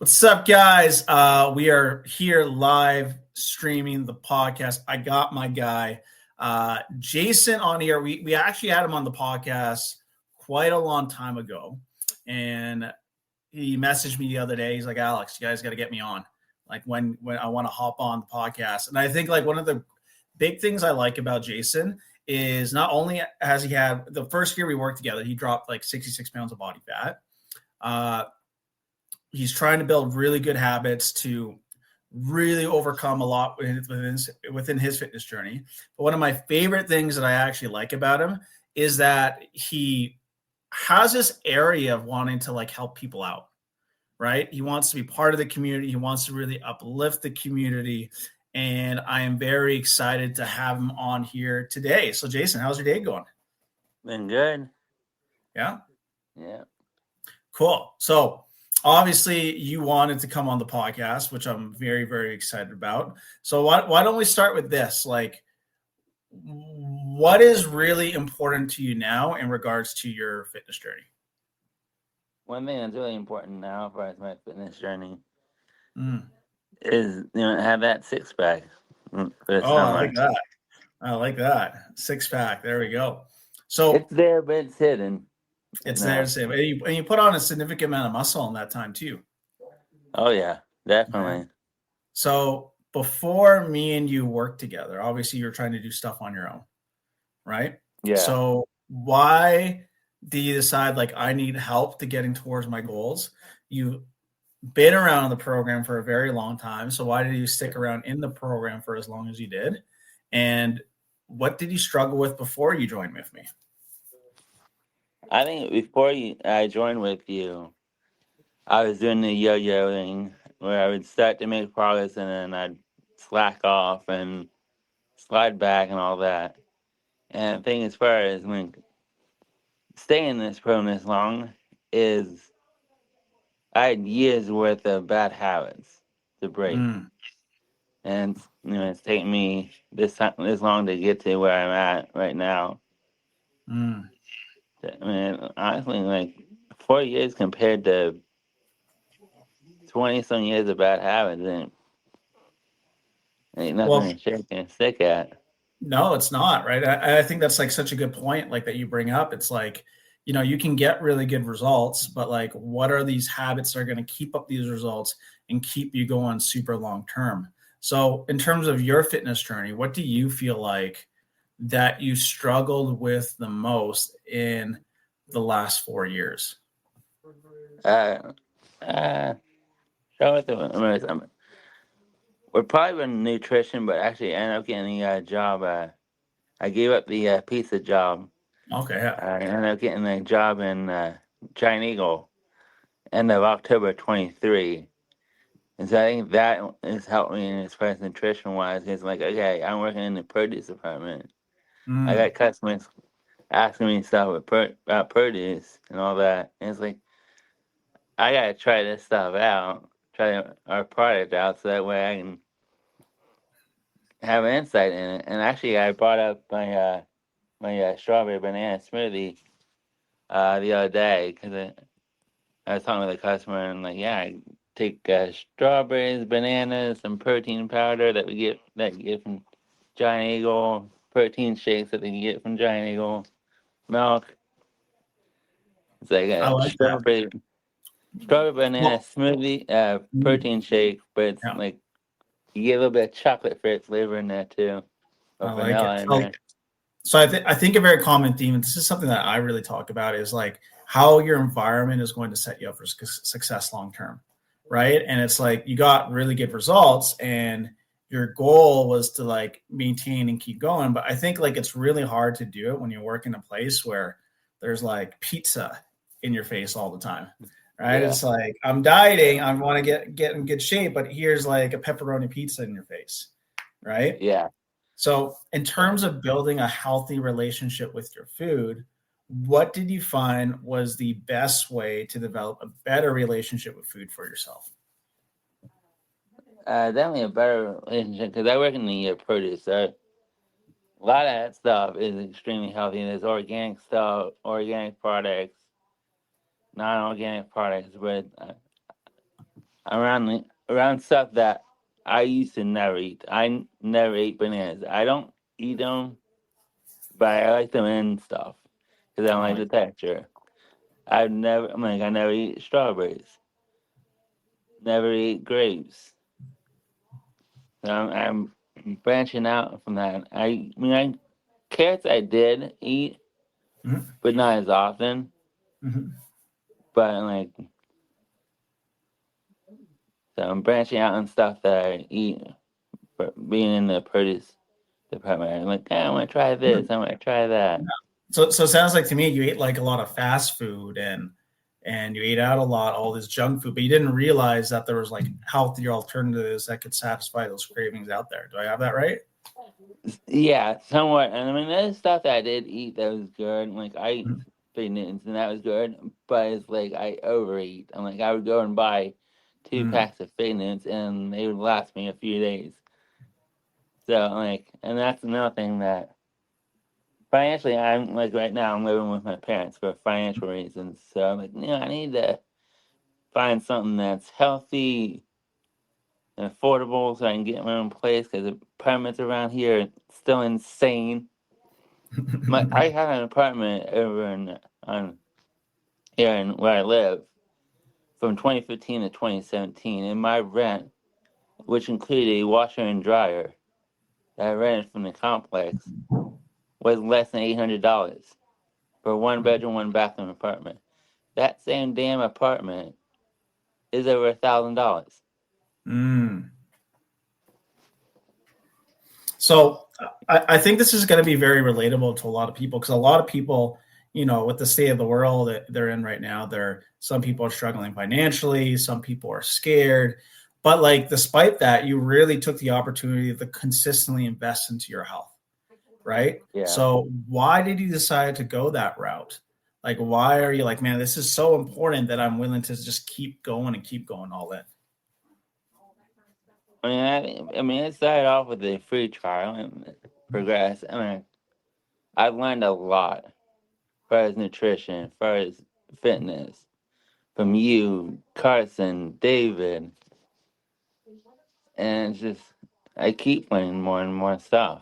What's up, guys? We are here live streaming the podcast. I got my guy, Jason, on here. We actually had him on the podcast quite a long time ago, and he messaged me the other day. He's like, "Alex, you guys got to get me on. Like when I want to hop on the podcast." And I think like one of the big things I like about Jason is not only has he had the first year we worked together, he dropped like 66 pounds of body fat. He's trying to build really good habits to really overcome a lot within his fitness journey. But one of my favorite things that I actually like about him is that he has this area of wanting to like help people out, right? He wants to be part of the community. He wants to really uplift the community. And I am very excited to have him on here today. So Jason, how's your day going? Been good. Yeah. Yeah. Cool. So obviously you wanted to come on the podcast, which I'm very, very excited about. So why don't we start with this? Like, what is really important to you now in regards to your fitness journey? One thing that's really important now for us, my fitness journey is have that six pack for the summer. I like that. I like that. Six pack. There we go. So it's there, but it's hidden. It's there to say, and you put on a significant amount of muscle in that time too. Oh yeah, definitely. Okay. So before me and you worked together, obviously you're trying to do stuff on your own, right? Yeah. So why do you decide like I need help to getting towards my goals? You've been around the program for a very long time. So why did you stick around in the program for as long as you did? And what did you struggle with before you joined with me? I think before I joined with you, I was doing the yo-yoing where I would start to make progress and then I'd slack off and slide back and all that. And the thing as far as when staying in this program this long is I had years worth of bad habits to break. And it's taken me this long to get to where I'm at right now. I mean, honestly, like 4 years compared to 20-some years of bad habits ain't nothing to shake and stick at. No, it's not, right? I think that's like such a good point, like that you bring up. It's like, you can get really good results, but like, what are these habits that are going to keep up these results and keep you going super long term? So in terms of your fitness journey, what do you feel like that you struggled with the most in the last 4 years? We're probably with nutrition, but actually I ended up getting a job. I gave up the pizza job. Okay. Yeah. I ended up getting a job in Giant Eagle, end of October 23. And so I think that has helped me as far as nutrition wise. It's like, okay, I'm working in the produce department. I got customers asking me stuff about produce and all that. And it's like, I got to try this stuff out, try our product out so that way I can have an insight in it. And actually, I brought up my strawberry banana smoothie the other day because I was talking with a customer and like, yeah, I take strawberries, bananas, some protein powder that you get from Giant Eagle, protein shakes that they can get from Giant Eagle, milk. It's like a strawberry banana smoothie, protein shake, but it's like you get a little bit of chocolate flavor in there too, or vanilla in there. So I think a very common theme, and this is something that I really talk about, is like how your environment is going to set you up for success long term, right? And it's like you got really good results, and your goal was to like maintain and keep going. But I think like it's really hard to do it when you work in a place where there's like pizza in your face all the time, right? Yeah. It's like I'm dieting, I want to get in good shape, but here's like a pepperoni pizza in your face, right? Yeah. So in terms of building a healthy relationship with your food, what did you find was the best way to develop a better relationship with food for yourself? Definitely a better relationship because I work in the produce. So a lot of that stuff is extremely healthy. There's organic stuff, organic products, non-organic products, but around stuff that I used to never eat. Never ate bananas. I don't eat them, but I like them in stuff because I don't I like like the texture. I never eat strawberries. Never eat grapes. So I'm branching out from that. Carrots I did eat, mhm, but not as often. mhm. But so I'm branching out on stuff that I eat for being in the produce department. I'm like, I want to try this. I want to try that. So it sounds like to me you ate like a lot of fast food and you ate out a lot, all this junk food, but you didn't realize that there was like healthier alternatives that could satisfy those cravings out there. Do I have that right? Yeah, somewhat. And I mean, there's stuff that I did eat that was good. Like I ate Mhm. fig Newtons and that was good. But it's like I overeat. I'm like I would go and buy two Mm. packs of fig Newtons and they would last me a few days. So and that's another thing that financially, I'm like right now, I'm living with my parents for financial reasons. So I'm like, I need to find something that's healthy and affordable so I can get my own place because the apartments around here are still insane. I had an apartment over on here in where I live from 2015 to 2017, and my rent, which included a washer and dryer that I rented from the complex, was less than $800 for a one bedroom, one bathroom apartment. That same damn apartment is over $1,000. Mm. So I think this is going to be very relatable to a lot of people because a lot of people, with the state of the world that they're in right now, some people are struggling financially, some people are scared, but like despite that, you really took the opportunity to consistently invest into your health, right? Yeah. So why did you decide to go that route? Like, why are you like, man, this is so important that I'm willing to just keep going all in? It started off with a free trial and progressed. I've learned a lot as far as nutrition, as far as fitness from you, Carson, David, and it's just I keep learning more and more stuff.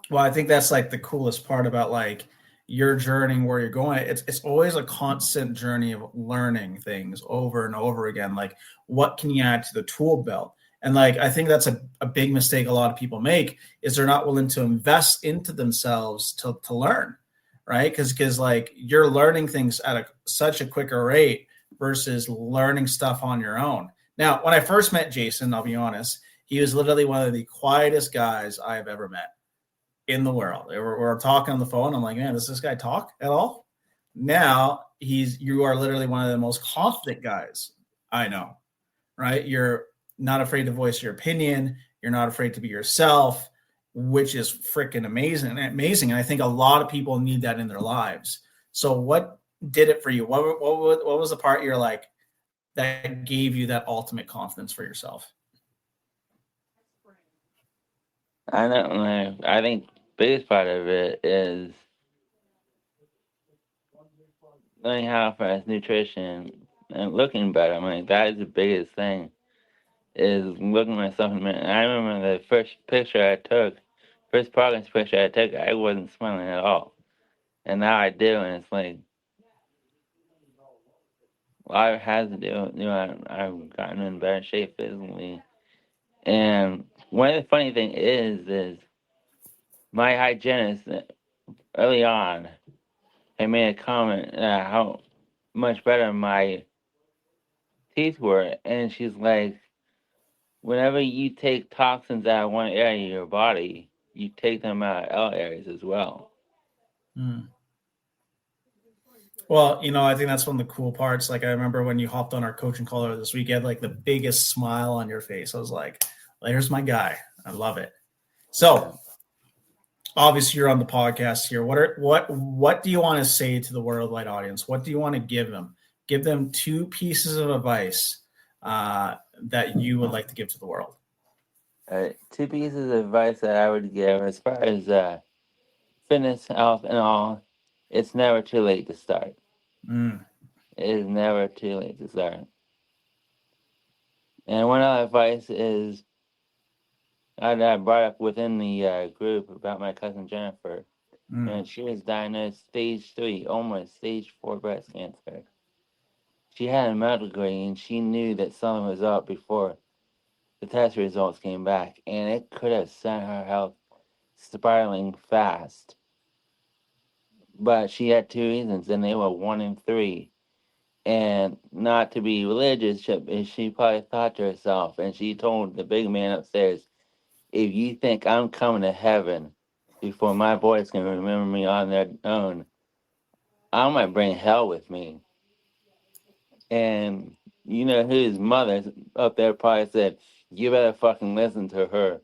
Well, I think that's like the coolest part about like your journey where you're going. It's always a constant journey of learning things over and over again. Like what can you add to the tool belt? And like I think that's a big mistake a lot of people make is they're not willing to invest into themselves to learn, right? Because like you're learning things at such a quicker rate versus learning stuff on your own. Now, when I first met Jason, I'll be honest, he was literally one of the quietest guys I've ever met in the world. We're talking on the phone. I'm like, man, does this guy talk at all? Now you are literally one of the most confident guys I know, right? You're not afraid to voice your opinion. You're not afraid to be yourself, which is freaking amazing. And I think a lot of people need that in their lives. So what did it for you? What was the part you're like that gave you that ultimate confidence for yourself? I don't know. I think biggest part of it is learning how fast nutrition and looking better. That is the biggest thing is looking at myself in the mirror. And I remember the first progress picture I took, I wasn't smiling at all. And now I do, and it's like, a lot of it has to do, I've gotten in better shape physically. And one of the funny thing is my hygienist early on, I made a comment how much better my teeth were. And she's like, whenever you take toxins out of one area of your body, you take them out of other areas as well. Hmm. Well, I think that's one of the cool parts. Like, I remember when you hopped on our coaching call this week, you had like the biggest smile on your face. I was like, well, here's my guy. I love it. Yeah. So, obviously, you're on the podcast here. What do you want to say to the worldwide audience? What do you want to give them? Give them two pieces of advice that you would like to give to the world. Two pieces of advice that I would give as far as fitness, health, and all, it's never too late to start. Mm. it is never too late to start. And one other advice is I brought up within the group about my cousin Jennifer, and she was diagnosed stage 3, almost stage 4 breast cancer. She had a medical degree, and she knew that something was up before the test results came back, and it could have sent her health spiraling fast. But she had 2 reasons, and they were 1 and 3. And not to be religious, she probably thought to herself, and she told the big man upstairs, if you think I'm coming to heaven before my boys can remember me on their own, I might bring hell with me. And you know his mother up there probably said, you better fucking listen to her.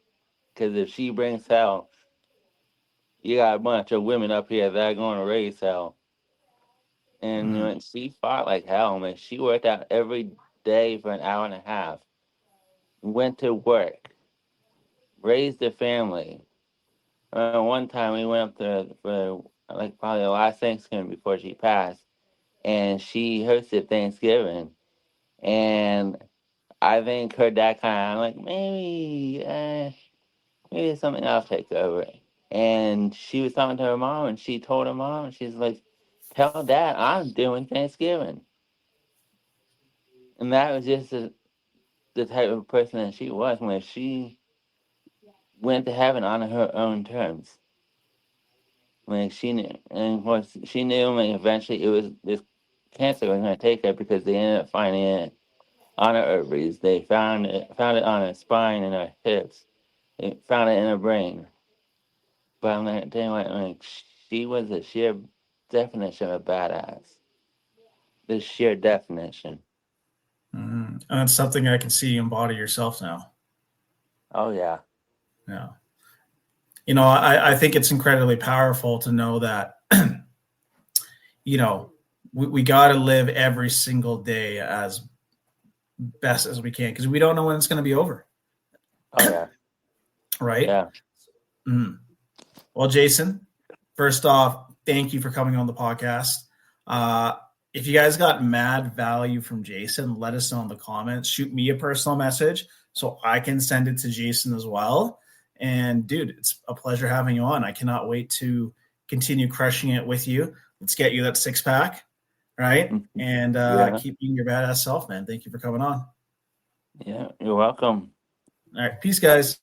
Because if she brings hell, you got a bunch of women up here that are going to raise hell. And you know, she fought like hell, man. She worked out every day for an hour and a half, went to work, raised a family. One time we went up there for like probably the last Thanksgiving before she passed, and she hosted Thanksgiving. And I think her dad kind of like, maybe something else take over. And she was talking to her mom, and she told her mom, she's like, tell dad I'm doing Thanksgiving. And that was just the type of person that she was when she went to heaven on her own terms. Like she knew, and of course she knew like eventually it was this cancer was going to take her because they ended up finding it on her ovaries. They found it on her spine and her hips. They found it in her brain. But I'm like, telling you what, like she was the sheer definition of a badass. The sheer definition. And that's something I can see you embody yourself now. Oh yeah. Yeah. You know, I think it's incredibly powerful to know that, you know, we got to live every single day as best as we can because we don't know when it's going to be over. Oh yeah. Right? Yeah. Well, Jason, first off, thank you for coming on the podcast. If you guys got mad value from Jason, let us know in the comments. Shoot me a personal message so I can send it to Jason as well. And dude, it's a pleasure having you on. I cannot wait to continue crushing it with you. Let's get you that 6-pack, right? And keep being your badass self, man. Thank you for coming on. Yeah, you're welcome. All right. Peace, guys.